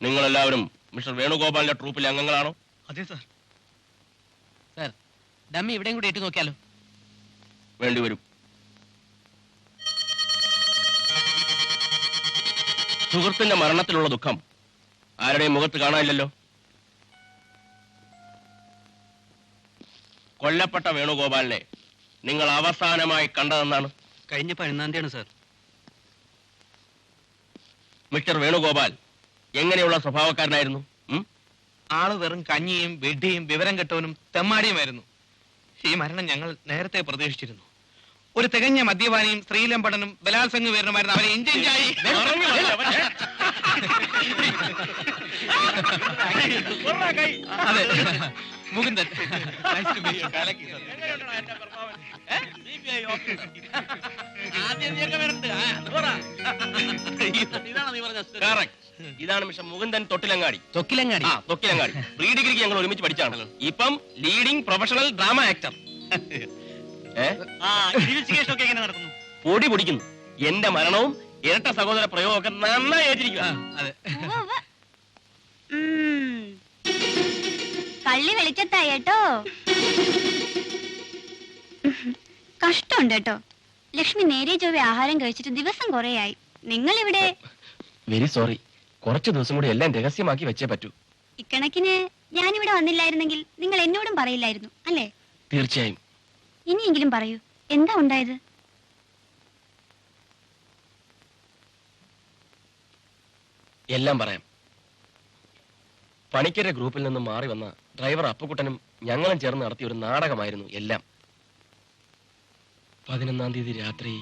നിങ്ങളെല്ലാവരും മിസ്റ്റർ വേണുഗോപാലിന്റെ ട്രൂപ്പിലെ അംഗങ്ങളാണോ? അതെ sir. Sir, dummy ഇവിടെയും കൂടി ഇട്ട് നോക്കിയാലോ? വേണ്ടിവരും. സുഹൃത്തിന്റെ മരണത്തിലുള്ള ദുഃഖം ആരുടെയും മുഖത്ത് കാണാനില്ലല്ലോ. കൊല്ലപ്പെട്ട വേണുഗോപാലിനെ നിങ്ങൾ അവസാനമായി കണ്ടതെന്നാണ്? കഴിഞ്ഞ 11-ാം തീയതിയാണ് സാർ. മിസ്റ്റർ വേണുഗോപാൽ എങ്ങനെയുള്ള സ്വഭാവക്കാരനായിരുന്നു? ആള് വെറും കഞ്ഞിയും വെഡിയും വിവരം കെട്ടവനും തെമ്മാടിയുമായിരുന്നു. ഈ മരണം ഞങ്ങൾ നേരത്തെ പ്രതീക്ഷിച്ചിരുന്നു. ഒരു തികഞ്ഞ മദ്യപാനിയും സ്ത്രീലമ്പടനും ബലാത്സംഗ വീരനുമായിരുന്നു. അവരെ ഇഞ്ചിഞ്ചായി അതെ, മുകുന്ദൻ. ഇതാണ് മിസ്റ്റർ മുകുന്ദൻ തൊട്ടിലങ്ങാടി. തൊക്കിലങ്ങാടി. തൊക്കിലങ്ങാടി. പ്രീ ഡിഗ്രിക്ക് ഞങ്ങൾ ഒരുമിച്ച് പഠിച്ചാണല്ലോ. ഇപ്പം ലീഡിംഗ് പ്രൊഫഷണൽ ഡ്രാമ ആക്ടർ. പൊടി പൊടിക്കുന്നു. എന്റെ മരണവും ഇരട്ട സഹോദര പ്രയോഗമൊക്കെ നന്നായി ഏറ്റിരിക്കുക. കള്ളി വെളിച്ചത്തായി കേട്ടോ. കഷ്ടമുണ്ട് കേട്ടോ. ലക്ഷ്മി നേരെ ചൊവ്വെ ആഹാരം കഴിച്ചിട്ട് ദിവസം കുറേയായി. നിങ്ങൾ ഇവിടെ. Very sorry. കുറച്ചു ദിവസം കൂടി എല്ലാം രഹസ്യമാക്കി വെച്ചേ പറ്റൂ. ഇക്കണക്കിന് ഞാനിവിടെ വന്നില്ലായിരുന്നെങ്കിൽ നിങ്ങൾ എന്നോടും പറയില്ലായിരുന്നു അല്ലേ? തീർച്ചയായും. ഇനിയെങ്കിലും പറയൂ, എന്താ ഉണ്ടായത്? എല്ലാം പറയാം. പണിക്കരുടെ ഗ്രൂപ്പിൽ നിന്നും മാറി വന്ന ഡ്രൈവർ അപ്പുക്കുട്ടനും ഞങ്ങളും ചേർന്ന് നടത്തിയ ഒരു നാടകമായിരുന്നു എല്ലാം. 11-ാം തീയതി രാത്രി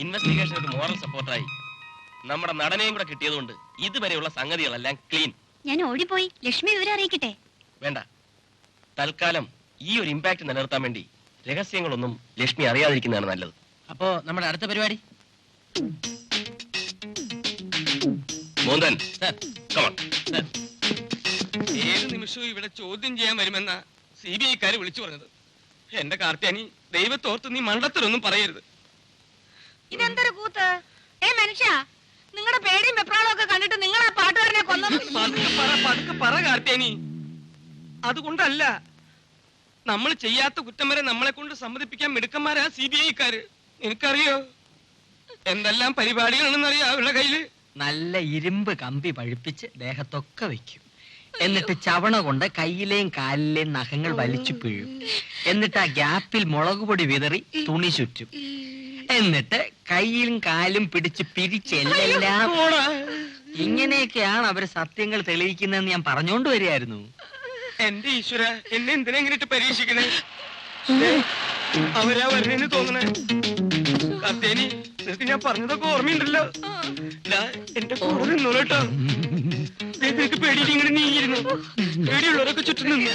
ഇൻവെസ്റ്റിഗേഷൻ ഒരു മോറൽ സപ്പോർട്ടായി നമ്മുടെ നടനെയും കൂടെ കിട്ടിയതുകൊണ്ട് ഇതുവരെയുള്ള സംഗതികളെല്ലാം ക്ലീൻ. ഞാൻ ഓടിപ്പോയി ലക്ഷ്മി വിവരം അറിയിക്കട്ടെ? വേണ്ട. തൽക്കാലം ഈ ഒരു ഇമ്പാക്ട് നിലനിർത്താൻ വേണ്ടി രഹസ്യങ്ങളൊന്നും ലക്ഷ്മി അറിയാതിരിക്കുന്നതാണ് നല്ലത്. അപ്പോ നമ്മുടെ അടുത്ത പരിപാടി മോഹൻ ഏത് നിമിഷവും ഇവിടെ ചോദ്യം ചെയ്യാൻ വരുമെന്ന CBI-ക്കാര് വിളിച്ചു പറഞ്ഞത്. എന്റെ കാർത്തിയാനി, ദൈവത്തോർത്ത് നീ മണ്ടത്തരൊന്നും പറയരുത്. ഇതെന്തൊരു കൂത്ത്? മനുഷ്യ, നിങ്ങളുടെ പേടിയും വെപ്രാളും ഒക്കെ കണ്ടിട്ട് നിങ്ങൾ ആ പാട്ടുകാരനെ കൊന്നത്? പതുക്കെ പറ കാർത്തിയാനി. അതുകൊണ്ടല്ല, നമ്മൾ ചെയ്യാത്ത കുറ്റം വരെ നമ്മളെ കൊണ്ട് സമ്മതിപ്പിക്കാൻ മിടുക്കന്മാരാ CBI-ക്കാര്. നിനക്കറിയോ എന്തെല്ലാം പരിപാടികളാണെന്നറിയാം അവരുടെ കയ്യില്? നല്ല ഇരുമ്പ് കമ്പി പഴുപ്പിച്ച് ദേഹത്തൊക്കെ വെക്കും. എന്നിട്ട് ചവണ കൊണ്ട് കയ്യിലെയും കാലിലെയും നഖങ്ങൾ വലിച്ചു പിഴും. എന്നിട്ട് ആ ഗ്യാപ്പിൽ മുളക് പൊടി വിതറി തുണി ചുറ്റും. എന്നിട്ട് കയ്യിലും കാലും പിടിച്ച് പിരിച്ചെല്ലാം. ഇങ്ങനെയൊക്കെയാണ് അവര് സത്യങ്ങൾ തെളിയിക്കുന്നതെന്ന് ഞാൻ പറഞ്ഞോണ്ട് വരികയായിരുന്നു. എന്റെ ഈശ്വര, എന്നെ എന്തിനാ ഇങ്ങനെയിട്ട് പരീക്ഷിക്കണേ? അവരാ വരുന്നേന്ന് തോന്നണേ. കത്തേനി, നിനക്ക് ഞാൻ പറഞ്ഞതൊക്കെ ഓർമ്മയുണ്ടല്ലോ. എന്റെ കൂടെ നിന്നോളൂ കേട്ടോ. നിനക്ക് പേടിയിൽ ഇങ്ങനെ നീങ്ങിയിരുന്നു. പേടിയുള്ളവരൊക്കെ ചുറ്റും നിന്ന്.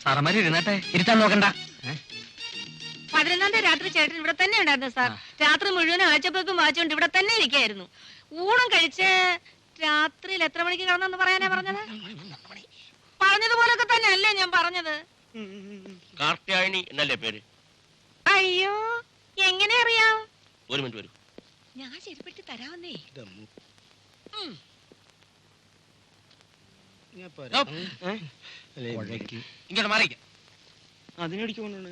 സാറന്മാര് ഇരുന്നട്ടെ, ഇരുത്താൻ നോക്കണ്ട. 11-ാം തീയതി രാത്രി ചേട്ടൻ ഇവിടെ തന്നെ ഉണ്ടായിരുന്നു സാർ. രാത്രി മുഴുവനും ആഴ്ചപ്പേക്കും വായിച്ചുകൊണ്ട് ഇവിടെ തന്നെ ഇരിക്കായിരുന്നു. ഊണം കഴിച്ച് രാത്രിയിൽ എത്ര മണിക്ക് കിടന്നെന്ന് പറയാനാ പറഞ്ഞത്? പറഞ്ഞതുപോലൊക്കെ തന്നെ അല്ലേ ഞാൻ പറഞ്ഞത്? കാർത്യായനി എന്നല്ലേ പേര്? അയ്യോ, എങ്ങനെ അറിയാം? ഒരു മിനിറ്റ് വരൂ. ഞാൻ ശരിപ്പെട്ട് തരാമെന്നേ. ഇങ്ങോട്ട് മാറിക്ക. അതിനടിക്ക് കൊണ്ടാണ്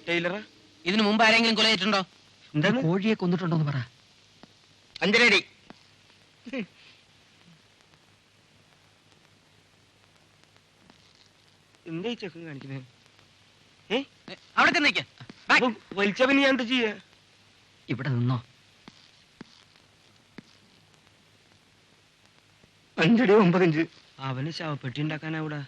ടൈലറാ. ഇതിനു മുമ്പ് ആരെങ്കിലും കൊല ചെയ്തിട്ടുണ്ടോ? എന്താണ് കോഴിയെ കൊന്നിട്ടുണ്ടോന്ന് പറ. 5 അടി. എന്താ ഈ ചെക്കൻ കാണിക്കുന്നത്? അവിടെ ചെന്നേക്ക. വലിച്ച പിന്നെ ഞാൻ എന്താ ചെയ്യാ? ഇവിടെ നിന്നോ. 5 അടി 9 ഇഞ്ച്. അവന് ശവപ്പെട്ടി ഉണ്ടാക്കാനാ ഇവിടെ.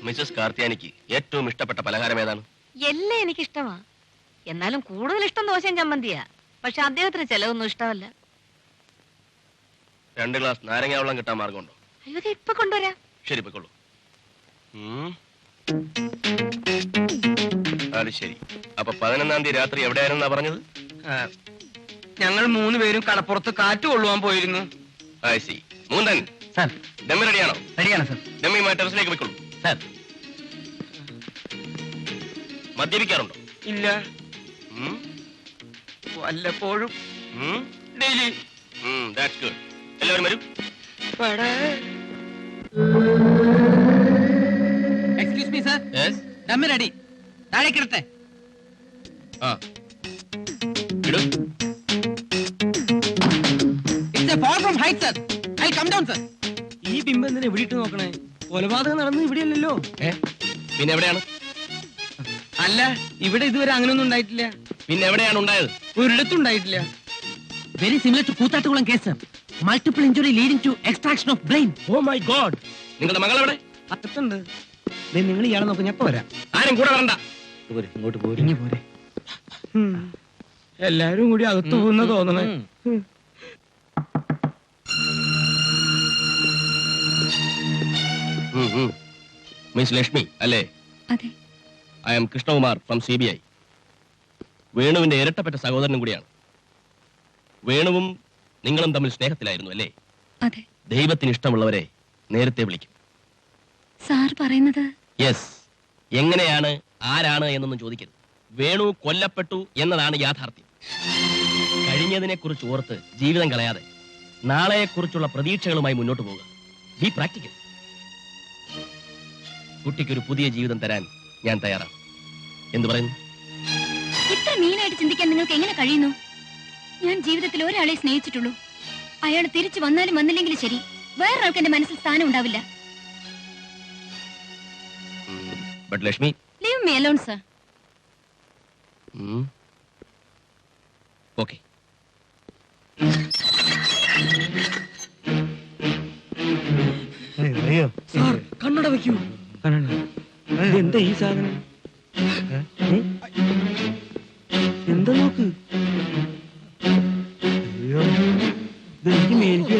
മിസസ് കാർത്യാനിക്ക് ഏറ്റവും ഇഷ്ടപ്പെട്ട പലഹാരം ഏതാണ്? എല്ലാം എനിക്ക് ഇഷ്ടമാ. എന്നാലും കൂടുതൽ ഇഷ്ടം ദോശയും ചമ്മന്തിയാ. പക്ഷെ അദ്ദേഹത്തിന് ചെലവൊന്നും ഇഷ്ടമല്ല. 2 ഗ്ലാസ് നാരങ്ങ വെള്ളം കിട്ടാൻ മാർഗമുണ്ടോ? അയ്യോ, ദേ ഇപ്പൊ കൊണ്ടുവരാം. ശരി, പൊയ്ക്കൊള്ളൂ. അത് ശരി. അപ്പൊ 11-ാം തീയതി രാത്രി എവിടെയായിരുന്നാ പറഞ്ഞത്? ഞങ്ങൾ 3 പേരും കടപ്പുറത്ത് കാറ്റ് കൊള്ളുവാൻ പോയിരുന്നു. മൂന്തൻ സാർ. ഡമ്മി റെഡിയാണോ? റെഡിയാണ് സാർ. ഡമ്മിയുമായി ടെറസിലേക്ക് പൊയ്ക്കൊള്ളൂ. സാർ. മദ്യപിക്കാറുണ്ടോ? ഇല്ല, വല്ലപ്പോഴും. ഡെയിലി. That's good. എല്ലാവരും വരൂ. Excuse me sir. Yes. Dummy ready. താഴേക്ക് ഇടട്ടെ. ഇടൂ. It's a fall from height sir. I come down sir. ഈ ബിംബം എന്തിനാ ഇവിടെ ഇട്ട് നോക്കണേ? കൊലപാതകം നടന്നത് ഇവിടെയല്ലല്ലോ. പിന്നെ എവിടെയാണ്? അല്ല, ഇവിടെ ഇതുവരെ അങ്ങനെയൊന്നും ഉണ്ടായിട്ടില്ല. പിന്നെ എവിടെയാണ് ഉണ്ടായത്? ഒരിടത്തും ഉണ്ടായിട്ടില്ല. Very similar to Koothattukulam case. Multiple injury leading to extraction of brain. Oh my god. നിങ്ങളുടെ മകൾ എവിടെ? അകത്തുണ്ട്. നിങ്ങൾ ഇയാളെ നോക്ക്, ഞാൻ പോരാ. ആരും കൂടെ വരണ്ട. ഇങ്ങോട്ട് പോരെ. പോരെ. എല്ലാരും കൂടി അകത്ത് പോകുന്ന തോന്നണേ. മിസ് ലക്ഷ്മി അല്ലേ? അതെ. I M Krishnakumar from CBI. വേണുവിന്റെ ഇരട്ടപ്പെട്ട സഹോദരനും കൂടിയാണ്. വേണുവും നിങ്ങളും തമ്മിൽ സ്നേഹത്തിലായിരുന്നു അല്ലേ? അതെ. ദൈവത്തിന് ഇഷ്ടമുള്ളവരെ നേരത്തെ വിളിക്കും. സാർ പറയുന്നത്? യെസ്. എങ്ങനെയാണ്, ആരാണ് എന്നൊന്നും ചോദിക്കരുത്. വേണു കൊല്ലപ്പെട്ടു എന്നതാണ് യാഥാർത്ഥ്യം. കഴിഞ്ഞതിനെ കുറിച്ച് ഓർത്ത് ജീവിതം കളയാതെ നാളെയെക്കുറിച്ചുള്ള പ്രതീക്ഷകളുമായി മുന്നോട്ട് പോവുക. B practical. കുട്ടിക്കൊരു പുതിയ ജീവിതം തരാൻ ഞാൻ തയ്യാറാണ്. എന്തു പറയുന്നു? ഇത്ര മീനായിട്ട് ചിന്തിക്കാൻ നിങ്ങൾക്ക് എങ്ങനെ കഴിയുന്നു? ഞാൻ ജീവിതത്തിൽ ഒരാളെ സ്നേഹിച്ചിട്ടുള്ളൂ. അയാൾ തിരിച്ചു വന്നാലും വന്നില്ലെങ്കിലും ശരി, വേറൊരാൾക്ക് എന്റെ മനസ്സിൽ സ്ഥാനം ഉണ്ടാവില്ല. But Lakshmi, leave me alone sir. Okay. Sir, കണ്ണട വെക്കൂ. എന്താ ഈ സാധനം? എന്താ നോക്ക്. എനിക്ക് മേടിക്ക.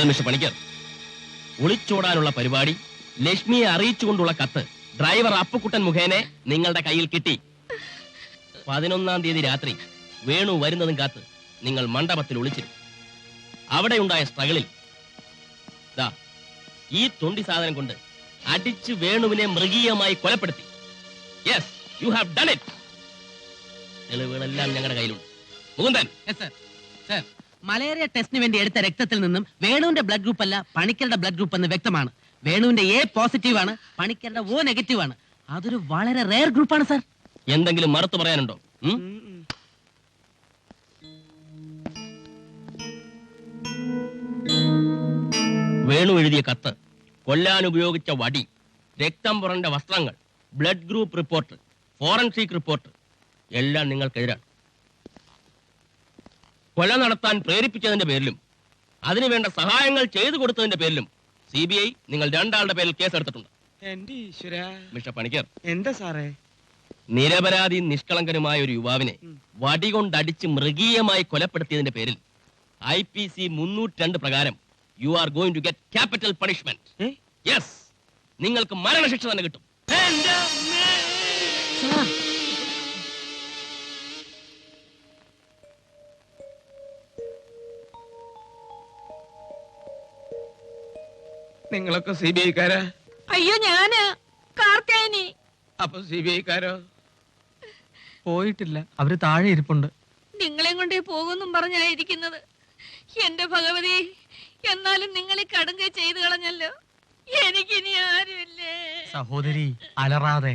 മിസ്റ്റർ പണിക്കർ, ഒളിച്ചോടാനുള്ള പരിപാടി ലക്ഷ്മിയെ അറിയിച്ചുകൊണ്ടുള്ള കത്ത് ഡ്രൈവർ അപ്പുക്കുട്ടൻ മുഖേന നിങ്ങളുടെ കയ്യിൽ കിട്ടി. 11-ാം തീയതി രാത്രി വേണു വരുന്നതും കാത്ത് നിങ്ങൾ മണ്ഡപത്തിൽ ഒളിച്ചിരുന്നു. അവിടെ ഉണ്ടായ സ്ട്രഗിളിൽ ദാ ഈ തൊണ്ടി സാധനം കൊണ്ട് അടിച്ച് വേണുവിനെ മൃഗീയമായി കൊലപ്പെടുത്തി. Yes, you have done it. തെളിവുകളെല്ലാം ഞങ്ങളുടെ കയ്യിലുണ്ട്. മുകുന്ദൻ, സർ, മലേറിയ ടെസ്റ്റിന് വേണ്ടി എടുത്ത രക്തത്തിൽ നിന്നും വേണുവിന്റെ ബ്ലഡ് ഗ്രൂപ്പ് അല്ല പണിക്കരുടെ ബ്ലഡ് ഗ്രൂപ്പ് എന്ന് വ്യക്തമാണ്. വേണുവിന്റെ എ പോസിറ്റീവ് ആണ്, പണിക്കരുടെ O നെഗറ്റീവ് ആണ്. അതൊരു വളരെ റെയർ ഗ്രൂപ്പാണ് സർ. എന്തെങ്കിലും മറുത്തു പറയാനുണ്ടോ? വേണു എഴുതിയ കത്ത്, കൊല്ലാൻ ഉപയോഗിച്ച വടി, രക്തം പുറന്റെ വസ്ത്രങ്ങൾ, blood group report, forensic report എല്ലാം നിങ്ങൾക്കെതിരാണ്. കൊല നടത്താൻ പ്രേരിപ്പിച്ചതിന്റെ പേരിലും അതിനുവേണ്ട സഹായങ്ങൾ ചെയ്തു കൊടുത്തതിന്റെ പേരിലും CBI നിങ്ങൾ രണ്ടാളുടെ പേരിൽ കേസെടുത്തിട്ടുണ്ട്. എന്റെ ഈശ്വര, മിസ്റ്റർ പണിക്കർ, എന്താ സാറേ? നിരപരാധി നിഷ്കളങ്കനുമായ ഒരു യുവാവിനെ വടികൊണ്ടടിച്ച് മൃഗീയമായി കൊലപ്പെടുത്തിയതിന്റെ പേരിൽ IPC 302 പ്രകാരം you are going to get capital punishment. Yes, നിങ്ങൾക്ക് മരണശിക്ഷ തന്നെ കിട്ടും. നിങ്ങളൊക്കെ CBI-ക്കാരാ? അയ്യോ, ഞാന് കാർത്തേനി. അപ്പൊ CBI-ക്കാരോ? പോയിട്ടില്ല, അവര് താഴെ ഇരിപ്പുണ്ട്. നിങ്ങളെയും കൊണ്ടേ പോകുന്നും പറഞ്ഞായിരിക്കുന്നത്. എന്റെ ഭഗവതി, എന്നാലും നിങ്ങൾ ഈ കടുങ്കൈ ചെയ്തു കളഞ്ഞല്ലോ. എനിക്കിനി ആരുമില്ലേ. സഹോദരി, അലറാതെ.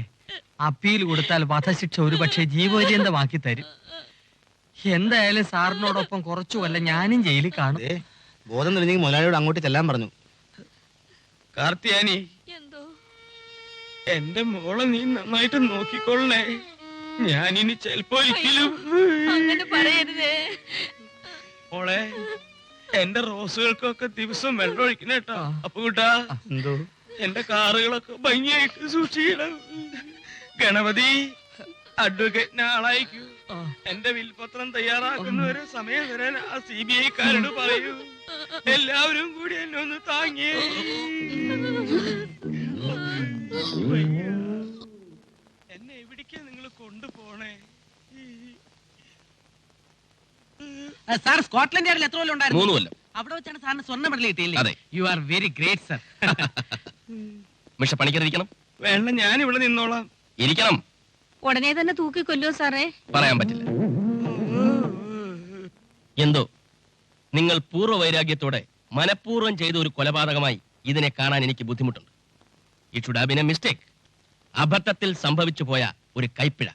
അപ്പീൽ കൊടുത്താൽ വധശിക്ഷ ഒരുപക്ഷെ ജീവപര്യന്തമാക്കി തരും. എന്തായാലും സാറിനോടൊപ്പം കുറച്ചു കൊല്ലം ഞാനും ജയിലിൽ കാണും. ബോധം തെളിഞ്ഞെങ്കിൽ മുതലാളിയോട് അങ്ങോട്ട് ചെല്ലാൻ പറഞ്ഞു. കാർത്തിയാനി, എന്തോ എന്റെ മോളെ നീ നന്നായിട്ട് നോക്കിക്കൊള്ളണേ. ഞാനിനി ചിലപ്പോ ഒരിക്കലും അങ്ങനെ പറയരുതേ. മോളെ, എന്റെ റോസുകൾക്കൊക്കെ ദിവസം വെള്ളം ഒഴിക്കണ കേട്ടോ. അപ്പൊ കൂട്ടാ, എന്തോ എന്റെ കാറുകളൊക്കെ ഭംഗിയായിട്ട് സൂക്ഷിക്കണം. ഗണപതി അഡ്വക്കേറ്റിനെ ആളായിക്കൂ. എന്റെ വിൽപത്രം തയ്യാറാക്കുന്നവരെ സമയം വരാൻ ആ CBI-ക്കാരോട് പറയൂ. എല്ലാവരും കൂടി എന്നെ ഒന്ന് താങ്ങിയേ. എന്നെ എവിടേക്കാ നിങ്ങൾ കൊണ്ടുപോണേ? സാർ സ്കോട്ട്ലൻഡ് യാർഡിൽ എത്ര കൊല്ലം 3 ഉണ്ടായിരുന്നു? കൊല്ലം. അവിടെ വെച്ചാണ് സാറിന് സ്വർണ്ണ മെഡൽ കിട്ടിയില്ലേ? അതെ. You are very great sir. Mister Panicker ഇരിക്കണം. വേണ്ട, ഞാൻ ഇവിടെ നിന്നോളാം. ഇരിക്കണം. ഉടനെ തന്നെ തൂക്കിക്കൊല്ലോ സാറേ. പറയാൻ പറ്റില്ല. എന്തോ നിങ്ങൾ പൂർവ്വവൈരാഗ്യത്തോടെ മനഃപൂർവ്വം ചെയ്ത ഒരു കൊലപാതകമായി ഇതിനെ കാണാൻ എനിക്ക് ബുദ്ധിമുട്ടുണ്ട്. It should have been A mistake. അബദ്ധത്തിൽ സംഭവിച്ചു പോയ ഒരു കൈപ്പിഴ.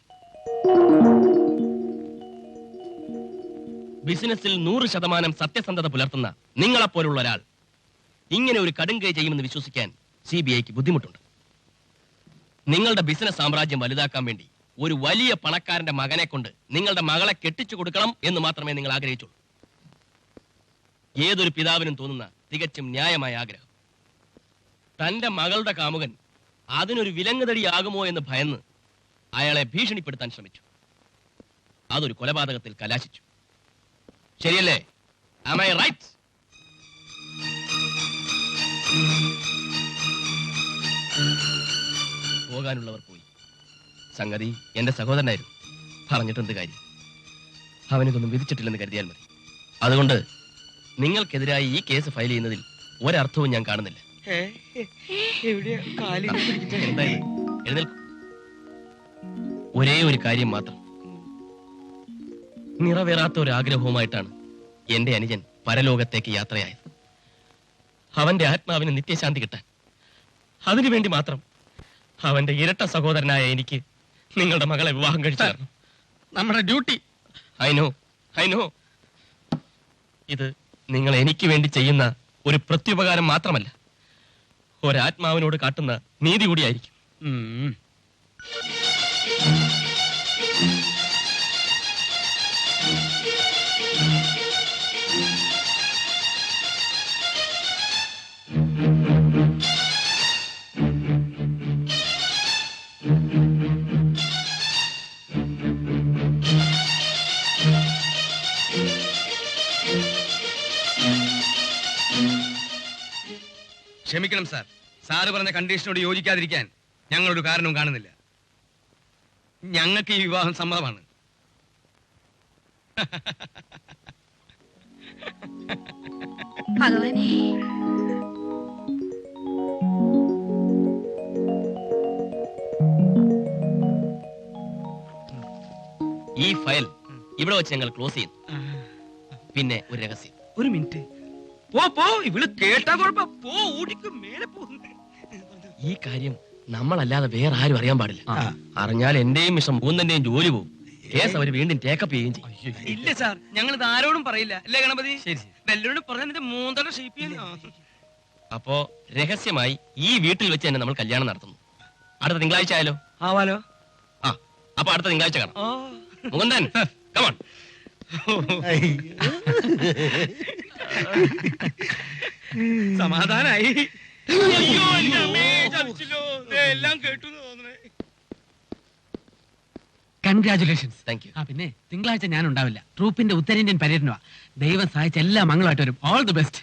ബിസിനസ്സിൽ 100% സത്യസന്ധത പുലർത്തുന്ന നിങ്ങളെപ്പോലുള്ള ഒരാൾ ഇങ്ങനെ ഒരു കടുങ്കൈ ചെയ്യുമെന്ന് വിശ്വസിക്കാൻ CBI-ക്ക് ബുദ്ധിമുട്ടുണ്ട്. നിങ്ങളുടെ ബിസിനസ് സാമ്രാജ്യം വലുതാക്കാൻ വേണ്ടി ഒരു വലിയ പണക്കാരന്റെ മകനെ കൊണ്ട് നിങ്ങളുടെ മകളെ കെട്ടിച്ചു കൊടുക്കണം എന്ന് മാത്രമേ നിങ്ങൾ ആഗ്രഹിച്ചുള്ളൂ. ഏതൊരു പിതാവിനും തോന്നുന്ന തികച്ചും ന്യായമായ ആഗ്രഹം. തന്റെ മകളുടെ കാമുകൻ അതിനൊരു വിലങ്ങുതടിയാകുമോ എന്ന് ഭയന്ന് അയാളെ ഭീഷണിപ്പെടുത്താൻ ശ്രമിച്ചു. അതൊരു കൊലപാതകത്തിൽ കലാശിച്ചു. ശരിയല്ലേ? Am I right? പോകാനുള്ളവർ പോയി. സംഗതി എന്റെ സഹോദരനായിരുന്നു. പറഞ്ഞിട്ടെന്ത് കാര്യം? അവനിതൊന്നും വിധിച്ചിട്ടില്ലെന്ന് കരുതിയാൽ മതി. അതുകൊണ്ട് നിങ്ങൾക്കെതിരായി ഈ കേസ് ഫയൽ ചെയ്യുന്നതിൽ ഒരർത്ഥവും ഞാൻ കാണുന്നില്ല. എന്തായാലും എഴുന്നേൽക്കും. ഒരേ ഒരു കാര്യം മാത്രം. നിറവേറാത്ത ഒരു ആഗ്രഹവുമായിട്ടാണ് എന്റെ അനുജൻ പരലോകത്തേക്ക് യാത്രയായത്. അവന്റെ ആത്മാവിന് നിത്യശാന്തി കിട്ടാൻ. അതിനുവേണ്ടി മാത്രം അവന്റെ ഇരട്ട സഹോദരനായ എനിക്ക് നിങ്ങളുടെ മകളെ വിവാഹം കഴിച്ചു തരണം. നമ്മുടെ ഡ്യൂട്ടി. I know. ഇത് നിങ്ങൾ എനിക്ക് വേണ്ടി ചെയ്യുന്ന ഒരു പ്രത്യുപകാരം മാത്രമല്ല, ഒരാത്മാവിനോട് കാട്ടുന്ന നീതി കൂടിയായിരിക്കും. ക്ഷമിക്കണം സാർ, സാറ് പറഞ്ഞ കണ്ടീഷനോട് യോജിക്കാതിരിക്കാൻ ഞങ്ങളൊരു കാരണവും കാണുന്നില്ല. ഞങ്ങൾക്ക് ഈ വിവാഹം സമ്മതമാണ്. ഭഗവാനേ, ഈ ഫയൽ ഇവിടെ വെച്ച് ഞങ്ങൾ ക്ലോസ് ചെയ്യുന്നു. പിന്നെ ഒരു രഹസ്യം. ഒരു മിനിറ്റ്. പോ ഇവള് കേട്ടാ കുഴപ്പം. പോ, ഊട്ടിക്ക് മേലെ പോകുന്നു. ഈ കാര്യം നമ്മളല്ലാതെ വേറെ ആരും അറിയാൻ പാടില്ല. അറിഞ്ഞാൽ എന്റെയും മിഷം മൂന്നിന്റെയും ജോലി പോകും. കേസ് അവർ വീണ്ടും ടേക്കപ്പ് ചെയ്യുകയും ചെയ്യും. ഇല്ല സാർ, ഞങ്ങൾ ഇത് ആരോടും പറയില്ല. അല്ലേ ഗണപതി? വെല്ലോട് പറഞ്ഞ മൂന്നര ഷേപ്പ് ചെയ്യാൻ. അപ്പോ രഹസ്യമായി ഈ വീട്ടിൽ വെച്ച് തന്നെ നമ്മൾ കല്യാണം നടത്തുന്നു. അടുത്ത തിങ്കളാഴ്ച ആയാലോ? ആവാലോ. ആ, അപ്പൊ അടുത്ത തിങ്കളാഴ്ച കാണാം. Mukundan, come on. സമാധാനായി. അയ്യോ, എൻ്റെ അമ്മേ, ചതിച്ചല്ലോ. ദേ എല്ലാം കേട്ടു തോന്നണേ. കൺഗ്രാചുലേഷൻസ്. Thank you. ആ പിന്നെ തിങ്കളാഴ്ച ഞാൻ ഉണ്ടാവില്ല. ട്രൂപ്പിന്റെ ഉത്തരേന്ത്യൻ പര്യടനമാ. ദൈവം സഹായിച്ച എല്ലാ മംഗളമായിട്ട് വരും. All the best.